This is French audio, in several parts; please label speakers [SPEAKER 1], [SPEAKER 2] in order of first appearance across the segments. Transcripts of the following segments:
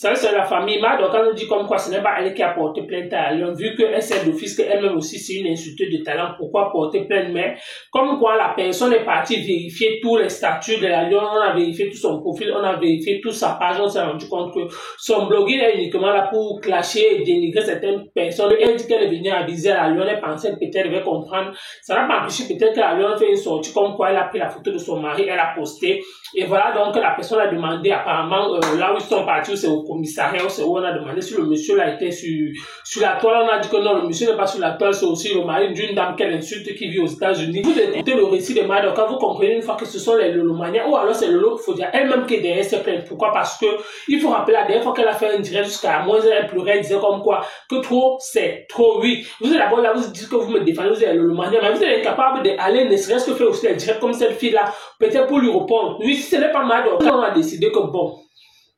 [SPEAKER 1] Ça, c'est la famille. Donc, quand on dit comme quoi ce n'est pas elle qui a porté plainte à Lyon, vu qu'elle sait d'office qu'elle-même aussi c'est une insulteuse de talent, pourquoi porter plainte? Mais comme quoi la personne est partie vérifier tous les statuts de la Lyon, on a vérifié tout son profil, on a vérifié toute sa page, on s'est rendu compte que son blogging est uniquement là pour clasher et dénigrer certaines personnes. Elle dit qu'elle est venue aviser à la Lyon, elle pensait peut-être qu'elle devait comprendre. Ça n'a pas empêché peut-être que la Lyon fait une sortie comme quoi elle a pris la photo de son mari, elle a posté. Et voilà, donc la personne a demandé apparemment là où ils sont partis, c'est au commissariat, c'est où on a demandé si le monsieur là était sur la toile. On a dit que non, le monsieur n'est pas sur la toile, c'est aussi le mari d'une dame qu'elle insulte qui vit aux États-Unis. Vous écoutez le récit de Mad, quand vous comprenez une fois que ce sont les Lolomaniens, ou alors c'est le lot, il faut dire elle-même qui est derrière ces plaintes. Pourquoi? Parce que il faut rappeler la dernière fois qu'elle a fait un direct jusqu'à moins, elle pleurait, elle disait comme quoi que trop, c'est trop, oui. Vous êtes d'abord là, vous dites que vous me défendez, vous êtes Lolomaniens, mais vous êtes incapable d'aller, ne serait-ce que faire aussi les directs comme cette fille-là, peut-être pour lui répondre. Oui, si ce n'est pas Mad, on a décidé que bon,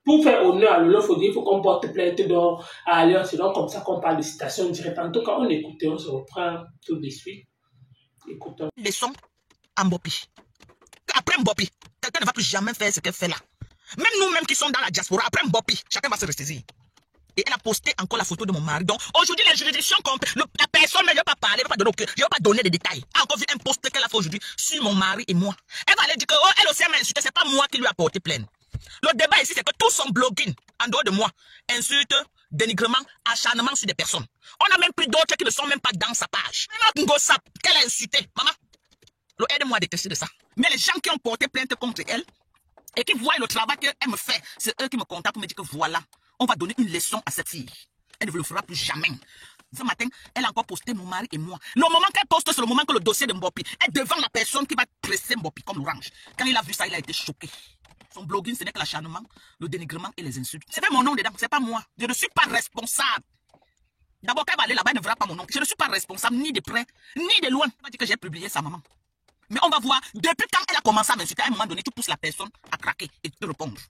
[SPEAKER 1] pour faire honneur à Lolo Fodi, il faut qu'on porte plainte à Alliance. C'est donc comme ça qu'on parle de citation directe. En tout cas, on écoute, on se reprend tout de suite. Écoutons.
[SPEAKER 2] Leçon à Mbopi. Après Mbopi, quelqu'un ne va plus jamais faire ce qu'elle fait là. Même nous-mêmes qui sommes dans la diaspora, après Mbopi, chacun va se ressaisir. Et elle a posté encore la photo de mon mari. Donc aujourd'hui, les juridictions, la personne ne veut pas parler, je ne vais pas donner des détails. Elle a encore vu un post qu'elle a fait aujourd'hui sur mon mari et moi. Elle va aller dire que oh, elle aussi m'a insulté, c'est pas moi qui lui a porté plainte. Le débat ici, c'est que tout son blogging, en dehors de moi, insulte, dénigrement, acharnement sur des personnes. On a même pris d'autres qui ne sont même pas dans sa page. Même Ngosap, qu'elle a insulté. Maman, aide-moi à détester de ça. Mais les gens qui ont porté plainte contre elle et qui voient le travail qu'elle me fait, c'est eux qui me contactent pour me dire que voilà, on va donner une leçon à cette fille. Elle ne le fera plus jamais. Ce matin, elle a encore posté mon mari et moi. Le moment qu'elle poste, c'est le moment que le dossier de Mbopi est devant la personne qui va presser Mbopi comme l'orange. Quand il a vu ça, il a été choqué. Son blogging, ce n'est que l'acharnement, le dénigrement et les insultes. C'est pas mon nom dedans, c'est pas moi. Je ne suis pas responsable. D'abord, quand elle va aller là-bas, elle ne verra pas mon nom. Je ne suis pas responsable, ni de près, ni de loin. Elle va dire que j'ai publié sa maman. Mais on va voir, depuis quand elle a commencé à m'insulter, à un moment donné, tu pousses la personne à craquer et te répondre.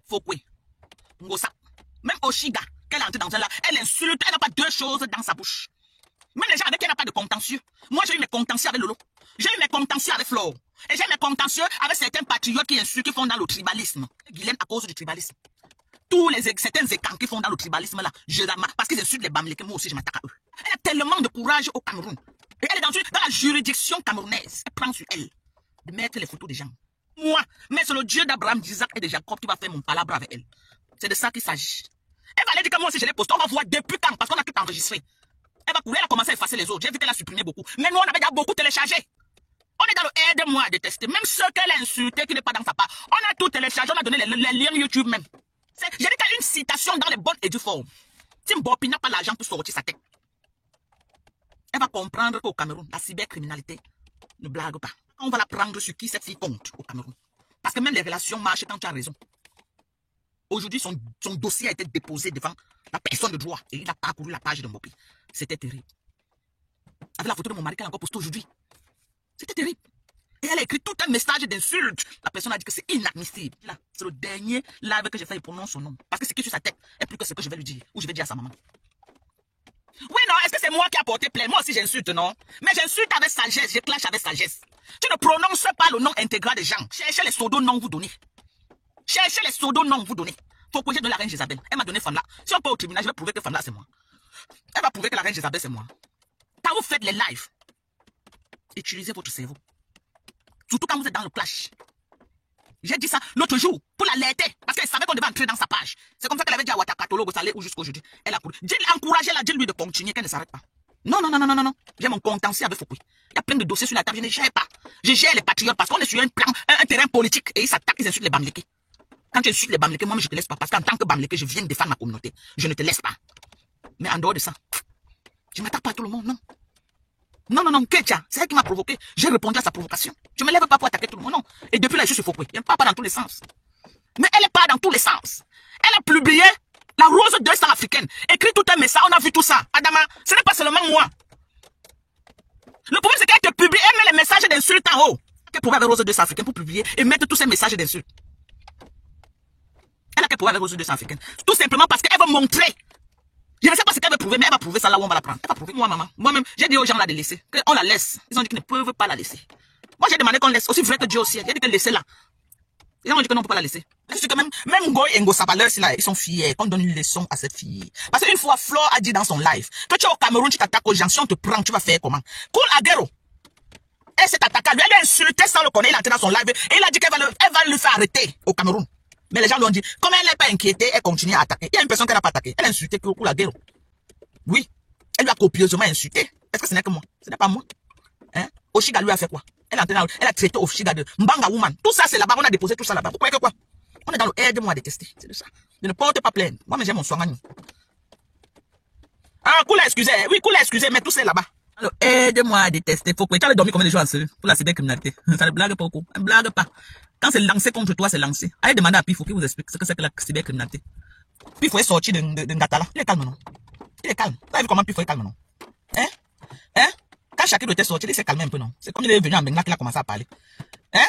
[SPEAKER 2] Fokwe, Ngosa, même Oshiga, qu'elle est entrée dans un là, elle insulte, elle n'a pas deux choses dans sa bouche. Même les gens avec qui elle n'a pas de contentieux. Moi, j'ai eu mes contentieux avec Lolo. J'ai eu mes contentieux avec Flore. Et j'ai mes contentieux avec certains patriotes qui insultent, qui font dans le tribalisme. Guylaine à cause du tribalisme. Certains écans qui font dans le tribalisme là, je la marque parce qu'ils insultent les Bamileke, moi aussi je m'attaque à eux. Elle a tellement de courage au Cameroun. Et elle est dans la juridiction camerounaise. Elle prend sur elle de mettre les photos des gens. Moi, mais c'est le Dieu d'Abraham, d'Isaac et de Jacob qui va faire mon palabre avec elle. C'est de ça qu'il s'agit. Elle va aller dire que moi aussi je l'ai posté. On va voir depuis quand, parce qu'on a tout enregistré. Elle va courir, elle a commencé à effacer les autres. J'ai vu qu'elle a supprimé beaucoup. Mais nous, on avait déjà beaucoup téléchargé. On est dans le aide-moi à détester. Même ceux qu'elle a insultés, qui n'est pas dans sa part. On a tout téléchargé, on a donné les liens YouTube même. J'ai dit qu'il y a une citation dans les bonnes et due formes. Si Mbopi n'a pas l'argent pour sortir sa tête, elle va comprendre qu'au Cameroun, la cybercriminalité ne blague pas. On va la prendre sur qui cette fille compte au Cameroun. Parce que même les relations marchent quand tu as raison. Aujourd'hui, son dossier a été déposé devant la personne de droit. Et il a parcouru la page de Mbopi. C'était terrible. Avec la photo de mon mari qu'elle a encore postée aujourd'hui. C'était terrible. Et elle a écrit tout un message d'insulte. La personne a dit que c'est inadmissible. Là, c'est le dernier live que j'ai fait, il prononce son nom. Parce que ce qui est sur sa tête est plus que ce que je vais lui dire. Ou je vais dire à sa maman. Oui, non, est-ce que c'est moi qui ai porté plainte? Moi aussi j'insulte, non? Mais j'insulte avec sagesse, je clash avec sagesse. Tu ne prononces pas le nom intégral des gens. Cherchez les pseudo-noms vous donnez. Cherchez les pseudo-noms vous donnez. Faut que j'ai de la reine Jézabel. Elle m'a donné femme là. Si on peut au tribunal, je vais prouver que femme là c'est moi. Elle va prouver que la reine Jézabel c'est moi. Quand vous faites les lives, utilisez votre cerveau. Surtout quand vous êtes dans le clash. J'ai dit ça l'autre jour pour l'alerter. Parce qu'elle savait qu'on devait entrer dans sa page. C'est comme ça qu'elle avait dit à Ouattakatolo, Salé ou jusqu'aujourd'hui. Elle a couru. Encouragez-la, dis-lui de continuer, qu'elle ne s'arrête pas. Non. J'ai mon contentieux avec Fokwe. Il y a plein de dossiers sur la table, je ne gère pas. Je gère les patriotes parce qu'on est sur un plan, un terrain politique. Et ils s'attaquent, ils insultent les Bamileke. Quand tu insultes les Bamileke, moi, je ne te laisse pas. Parce qu'en tant que Bamileke, je viens défendre ma communauté. Je ne te laisse pas. Mais en dehors de ça, je ne m'attaque pas à tout le monde, non. Non, Ketia, c'est elle qui m'a provoqué. J'ai répondu à sa provocation. Je ne me lève pas pour attaquer tout le monde, non. Et depuis là, je suis Fokwe. Elle ne part pas dans tous les sens. Mais elle n'est pas dans tous les sens. Elle a publié la rose 200 africaine. Écrit tout un message, on a vu tout ça. Adama, ce n'est pas seulement moi. Le problème, c'est qu'elle te publie, elle met les messages d'insultes en haut. Elle a prouvé avec rose 200 africaine pour publier et mettre tous ces messages d'insultes. Elle a qu'à prouver avec rose 200 africaine. Tout simplement parce qu'elle veut montrer. Je ne sais pas ce qu'elle veut prouver, mais elle va prouver ça là où on va la prendre. Elle va prouver, moi, maman. Moi-même, j'ai dit aux gens là de laisser. On la laisse. Ils ont dit qu'ils ne peuvent pas la laisser. Moi, j'ai demandé qu'on laisse. Aussi vrai que Dieu aussi. J'ai dit que laisser là. Les gens ont dit que non, on ne peut pas la laisser. Je suis que même Goy et Ngo Sabaleur, ils sont fiers qu'on donne une leçon à cette fille. Parce qu'une fois, Flo a dit dans son live que tu es au Cameroun, tu t'attaques aux gens. Si on te prend, tu vas faire comment? Cool Aguero. Elle s'est attaquée. Lui, elle a insulté sans le connaître. Il a entré dans son live. Et il a dit qu'elle va le faire arrêter au Cameroun. Mais les gens lui ont dit, comme elle n'est pas inquiétée, elle continue à attaquer. Il y a une personne qu'elle n'a pas attaquée. Elle a insulté Cool Aguero. Oui. Elle lui a copieusement insulté. Est-ce que ce n'est que moi? Ce n'est pas moi. Hein? Oshiga lui a fait quoi? Elle a traité Oshiga de Mbanga Woman. Tout ça, c'est là-bas. On a déposé tout ça là-bas. Vous croyez que quoi? On est dans le aide-moi à détester. C'est de ça. Je ne porte pas plainte. Moi, mais j'ai mon soin. Ah, Cool, excusez. Oui, Cool, excusez, mais tout c'est là-bas. Alors, aide-moi à détester. Faut que tu as dormi combien de jours en seul pour la cybercriminalité? Ça ne blague pas beaucoup. Elle ne blague pas. Quand c'est lancé contre toi, c'est lancé. Allez demander à Pifo qui vous explique ce que c'est que la cybercriminalité. Pifo est sorti de Ngatala. Il est calme, non? Il est calme. Vous avez vu comment Pifo est calme, non? Hein? Hein? Quand Shakiro était sorti, il s'est calmé un peu, non? C'est comme il est venu à Benga qu'il a commencé à parler. Hein?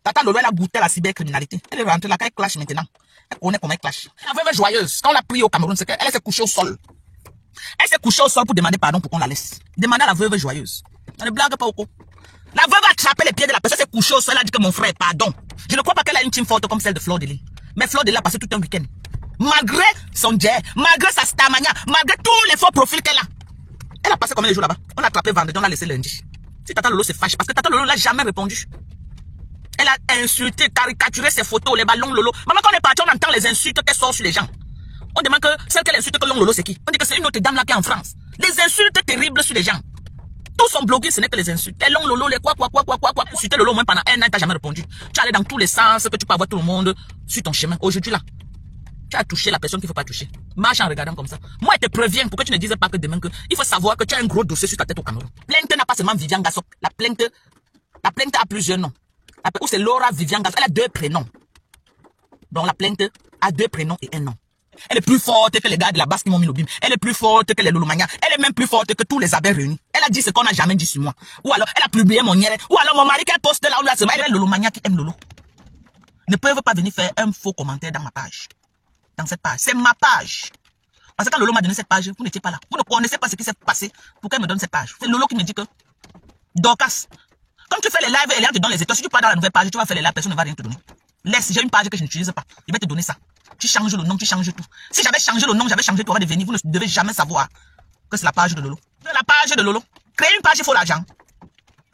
[SPEAKER 2] Tata Lolo, elle a goûté la cybercriminalité. Elle est rentrée là, quand elle clash maintenant. Elle connaît comment elle clash. La veuve joyeuse, quand on l'a pris au Cameroun, c'est qu'elle s'est couchée au sol. Elle s'est couchée au sol pour demander pardon pour qu'on la laisse. Demandez à la veuve joyeuse. Ça ne blague pas au coup. La veuve a attrapé les pieds de la personne, s'est couchée au sol, elle a dit que mon frère, pardon. Je ne crois pas qu'elle a une team forte comme celle de Fleur de Lille. Mais Fleur de Lille a passé tout un week-end. Malgré son jet, malgré sa stamania, malgré tous les faux profils qu'elle a. Elle a passé combien de jours là-bas? On l'a attrapé vendredi, on l'a laissé lundi. Si Tata Lolo se fâche, parce que Tata Lolo n'a jamais répondu. Elle a insulté, caricaturé ses photos, les ballons Lolo. Maman, quand on est parti, on entend les insultes qu'elle sort sur les gens. On demande que celle qu'elle insulte que Long Lolo, c'est qui? On dit que c'est une autre dame là qui est en France. Les insultes terribles sur les gens. Tout son blogueur, ce n'est que les insultes. Les Long Lolo, les quoi. Insulter Lolo, même pendant un an, t'as jamais répondu. Tu allais dans tous les sens, que tu peux avoir tout le monde sur ton chemin. Aujourd'hui là, tu as touché la personne qu'il ne faut pas toucher. Marche en regardant comme ça. Moi, je te préviens pour que tu ne dises pas que demain que il faut savoir que tu as un gros dossier sur ta tête au Cameroun. Plainte n'a pas seulement Viviane Gassop. La plainte a plusieurs noms. Ou c'est Laura Viviane Gassop. Elle a 2 prénoms. Donc la plainte a 2 prénoms et un nom. Elle est plus forte que les gars de la base qui m'ont mis le bim. Elle est plus forte que les Lolomania. Elle est même plus forte que tous les abeilles réunis. Elle a dit ce qu'on n'a jamais dit sur moi. Ou alors, elle a publié mon nière. Ou alors, mon mari qu'elle poste là, où elle est Lolomania qui aime Lolo. Ne peuvent pas venir faire un faux commentaire dans ma page. Dans cette page. C'est ma page. Parce que quand Lolo m'a donné cette page, vous n'étiez pas là. Vous ne connaissez pas ce qui s'est passé pour qu'elle me donne cette page. C'est Lolo qui me dit que Dorcas, comme tu fais les lives et les gens te donnent les étoiles, si tu pars dans la nouvelle page, tu vas faire les lives, personne ne va rien te donner. Laisse, j'ai une page que je n'utilise pas. Je vais te donner ça. Tu changes le nom, tu changes tout. Si j'avais changé le nom, j'avais changé tout, on va devenir, vous ne devez jamais savoir que c'est la page de Lolo. La page de Lolo. Créer une page, il faut l'argent.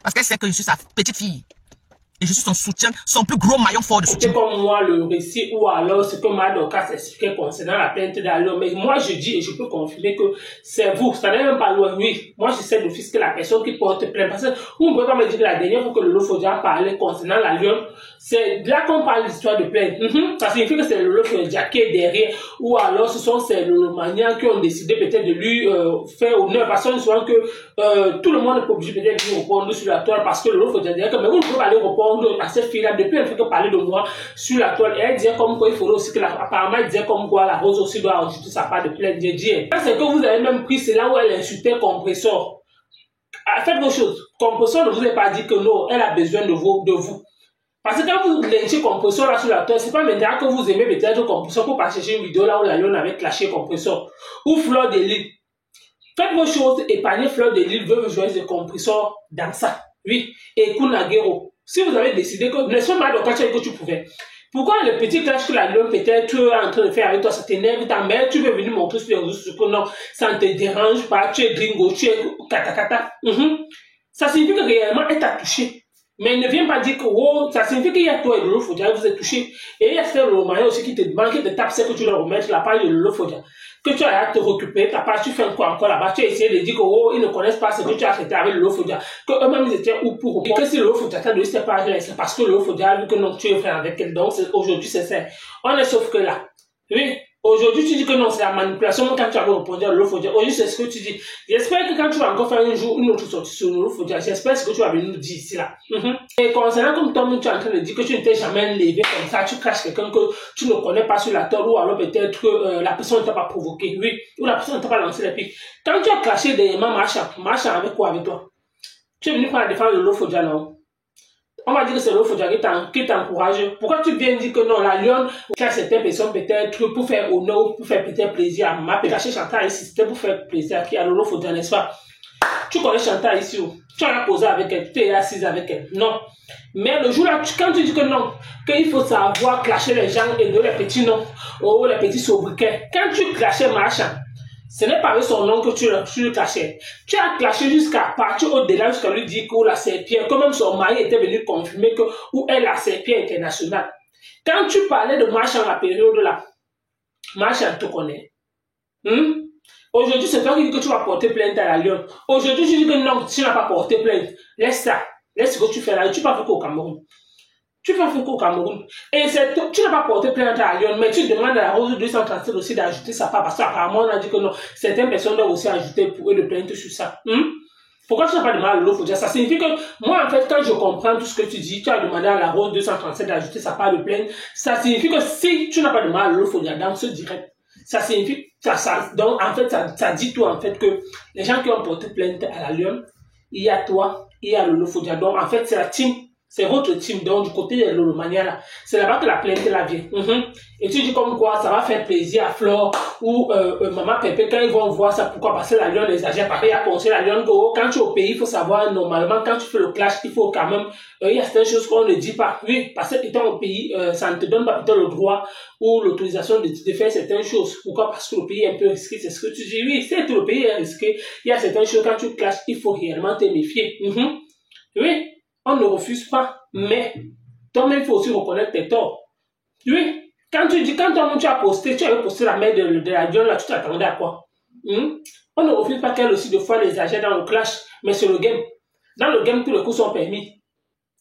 [SPEAKER 2] Parce qu'elle sait que je suis sa petite fille. Et je suis son soutien, son plus gros maillon fort de soutien.
[SPEAKER 1] C'est comme moi le récit ou alors ce que Madoka expliquait concernant la plainte d'Allo. Mais moi je dis et je peux confirmer que c'est vous. Ça n'est même pas loin. Oui, moi je sais d'office que la personne qui porte plainte. Parce que vous ne pouvez pas me dire que la dernière fois que Lolo Fodia a parlé concernant la Lyon, c'est là qu'on parle d'histoire de plainte. Ça signifie que c'est Lolo Fodia qui est derrière. Ou alors ce sont ces Lolomaniens qui ont décidé peut-être de lui faire honneur. Parce qu'on souvent que tout le monde n'est pas obligé peut-être de lui répondre sur la toile parce que Lolo Fodia dit que mais vous ne pouvez pas aller répondre à cette fille-là, depuis elle fait que parler de moi sur la toile, et elle disait comme quoi il faudrait aussi que apparemment elle disait comme quoi la Rose aussi doit ajouter sa part de plainte. J'ai dit, c'est que vous avez même pris, c'est là où elle insultait Compressor. Faites vos choses. Compressor ne vous a pas dit que non, elle a besoin de vous. Parce que quand vous lynchez Compressor là sur la toile, c'est pas maintenant que vous aimez peut-être Compressor pour pas chercher une vidéo là où la Lyon avait clashé Compressor. Ou Fleur de Lille. Faites vos choses, épargnez Fleur de Lille, veuve joyeuse de Compressor dans ça. Oui. Et Kunagero. Si vous avez décidé que, ne sois pas dans le que tu pouvais, pourquoi le petit clash que la Lyon peut-être est en train de faire avec toi, ça t'énerve, ta mère, tu veux venir montrer sur les réseaux sociaux que non, ça ne te dérange pas, tu es gringo, tu es katakata. Ça signifie que réellement, elle t'a touché. Mais ne viens pas dire que, oh, ça signifie qu'il y a toi et Lolo Fodia, vous êtes touché. Et il y a ce Lolomania aussi qui te demande, qui te tape, c'est que tu leur remettes la page de Lolo Fodia. Que tu as à te récupérer ta page, tu fais quoi encore là-bas, tu as essayé de dire que, oh, ils ne connaissent pas ce que tu as traité avec Lolo Fodia. Que eux-mêmes, ils étaient où pour. Et que si Lolo Fodia t'a donné cette page-là, c'est parce que Lolo Fodia a vu que non, tu es frère avec elle. Donc, aujourd'hui, c'est ça. On est sauf que là. Oui. Aujourd'hui, tu dis que non, c'est la manipulation. Quand tu avais répondu à Lolo Fodia, aujourd'hui, c'est ce que tu dis. J'espère que quand tu vas encore faire un jour une autre sortie sur Lolo Fodia, j'espère ce que tu vas venir nous dire ici là. Et concernant comme toi, tu es en train de dire que tu ne t'es jamais levé comme ça, tu caches quelqu'un que tu ne connais pas sur la toile, ou alors peut-être que la personne ne t'a pas provoqué, oui, ou la personne ne t'a pas lancé les pics. Quand tu as clashé des mains, marchant avec quoi avec toi? Tu es venu pour la défense de Lolo Fodia, non? On va dire que c'est Lolo Fodia qui t'encourage. Pourquoi tu viens dire que non, la Lyon, tu as certaines personnes peut-être pour faire honneur, pour faire peut-être plaisir à ma caché Chantal ici, c'était pour faire plaisir à qui? À Lolo Fodia, n'est-ce pas? Tu connais Chantal ici, tu as posé avec elle, tu es assise avec elle. Non. Mais le jour là, quand tu dis que non, qu'il faut savoir clasher les gens et donner les petits noms, ou les petits sobriquets, quand tu clashais Marchand, ce n'est pas avec son nom que tu le clashais. Tu as clashé jusqu'à partir au-delà, jusqu'à lui dire que la serpillère, que même son mari était venu confirmer que où est la serpillère internationale. Quand tu parlais de Marchand à la période là, Marchand te connaît. Aujourd'hui, c'est toi qui dis que tu vas porter plainte à la Lyon. Aujourd'hui, tu dis que non, tu n'as pas porté plainte. Laisse ça. Laisse ce que tu fais là. Tu ne vas pas faire qu'au Cameroun. Tu vas faire qu'au Cameroun. Et tu n'as pas porté plainte à la Lyon, mais tu demandes à la Rose 237 aussi d'ajouter sa part. Parce qu'apparemment, on a dit que non, certaines personnes doivent aussi ajouter pour eux de plainte sur ça. Pourquoi tu n'as pas demandé à Lolo Fodia? Ça signifie que moi, en fait, quand je comprends tout ce que tu dis, tu as demandé à la Rose 237 d'ajouter sa part de plainte. Ça signifie que si tu n'as pas demandé à Lolo Fodia dans ce direct, ça signifie, donc en fait, ça dit tout en fait que les gens qui ont porté plainte à la Lyon, il y a toi, il y a Lolo Fodia. Donc en fait, c'est la team, c'est votre team. Donc du côté de Lolo Mania là, c'est là-bas que la plainte là vient. Et tu dis comme quoi, ça va faire plaisir à Flore ou Maman Pépé quand ils vont voir ça. Pourquoi? Parce que la Lyon les agents, papa, il a conseillé la Lyon que quand tu es au pays, il faut savoir normalement quand tu fais le clash, il faut quand même, il y a certaines choses qu'on ne dit pas. Oui, parce que étant au pays, ça ne te donne pas peut-être le droit ou l'autorisation de faire certaines choses. Pourquoi? Parce que le pays est un peu risqué. C'est ce que tu dis. Oui, c'est que le pays est risqué. Il y a certaines choses quand tu clashes, il faut réellement te méfier. Oui, on ne refuse pas, mais toi-même, il faut aussi reconnaître tes torts. Oui. Quand toi-même tu as posté la mère de la Lyon là, tu t'attendais à quoi? On ne refuse pas qu'elle aussi de fois les agents dans le clash, mais c'est le game. Dans le game, tous les coups sont permis.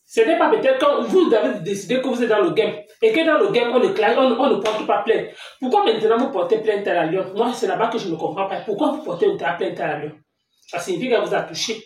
[SPEAKER 1] Ce n'est pas peut-être quand vous avez décidé que vous êtes dans le game et que dans le game, on ne porte pas plainte. Pourquoi maintenant vous portez plainte à la Lyon? Moi, c'est là-bas que je ne comprends pas. Pourquoi vous portez plainte à la Lyon? Ça signifie qu'elle vous a touché.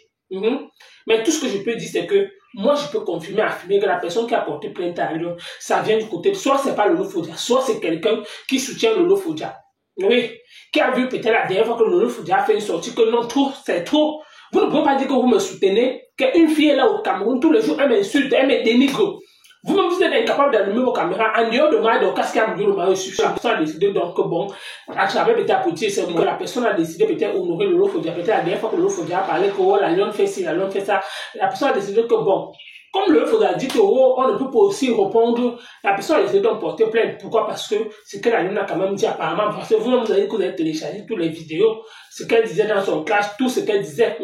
[SPEAKER 1] Mais tout ce que je peux dire, c'est que moi, je peux confirmer, affirmer que la personne qui a porté plainte à Lyon, ça vient du côté, soit c'est pas Lolo Fodia, soit c'est quelqu'un qui soutient Lolo Fodia. Oui, qui a vu peut-être la dernière fois que Lolo Fodia a fait une sortie, que non, trop, c'est trop. Vous ne pouvez pas dire que vous me soutenez, qu'une fille est là au Cameroun, tous les jours, elle m'insulte, elle me dénigre. Vous-même, vous êtes incapable d'allumer vos caméras en dehors de moi, donc qu'est-ce qu'il y a de le mari sur la personne a décidé donc que bon, à travers peut-être Potier, c'est que la personne a décidé peut-être honorer Lolo Fodia, peut-être la dernière fois que Lolo Fodia a parlé que oh, la Lyon fait ci, la Lyon fait ça, la personne a décidé que bon, comme Lolo Fodia a dit que oh, on ne peut pas aussi répondre, la personne a décidé de porter plainte. Pourquoi? Parce que c'est que la Lyon a quand même dit apparemment, parce que vous-même vous avez dit que vous avez téléchargé toutes les vidéos, ce qu'elle disait dans son clash, tout ce qu'elle disait.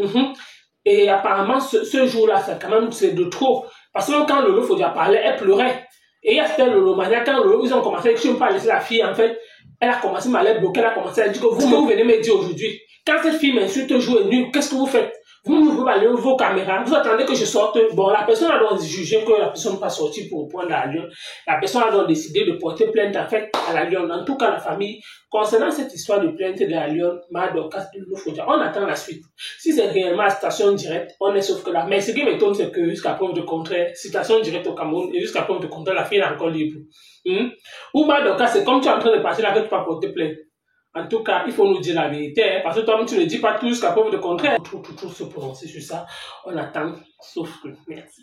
[SPEAKER 1] Et apparemment, ce jour-là, c'est de trop. Parce que quand Lolo Fodia parlait, elle pleurait. Et il y a c'était Lolo Mania, quand ils ont commencé, je ne peux pas laisser la fille, en fait, elle a commencé à m'aller bloquer, elle a commencé à dire que vous venez me dire aujourd'hui, quand cette fille m'insulte, joue et nuit, qu'est-ce que vous faites? Vous n'ouvrez pas vos caméras, vous attendez que je sorte. Bon, la personne a donc jugé que la personne n'est pas sortie pour prendre la Lyon. La personne a donc décidé de porter plainte, en fait, à la Lyon. En tout cas, la famille, concernant cette histoire de plainte de la Lyon, on attend la suite. Si c'est réellement la citation directe, on est sauf que là. Mais ce qui m'étonne, c'est que jusqu'à preuve de contraire, citation directe au Cameroun, et jusqu'à preuve de contraire, la fille est encore libre. Ou Madoka, c'est comme tu es en train de partir là que tu vas porter plainte. En tout cas, il faut nous dire la vérité, hein, parce que toi-même, tu ne dis pas tout jusqu'à preuve de contraire. Tout se prononcer sur ça. On attend, sauf que, merci.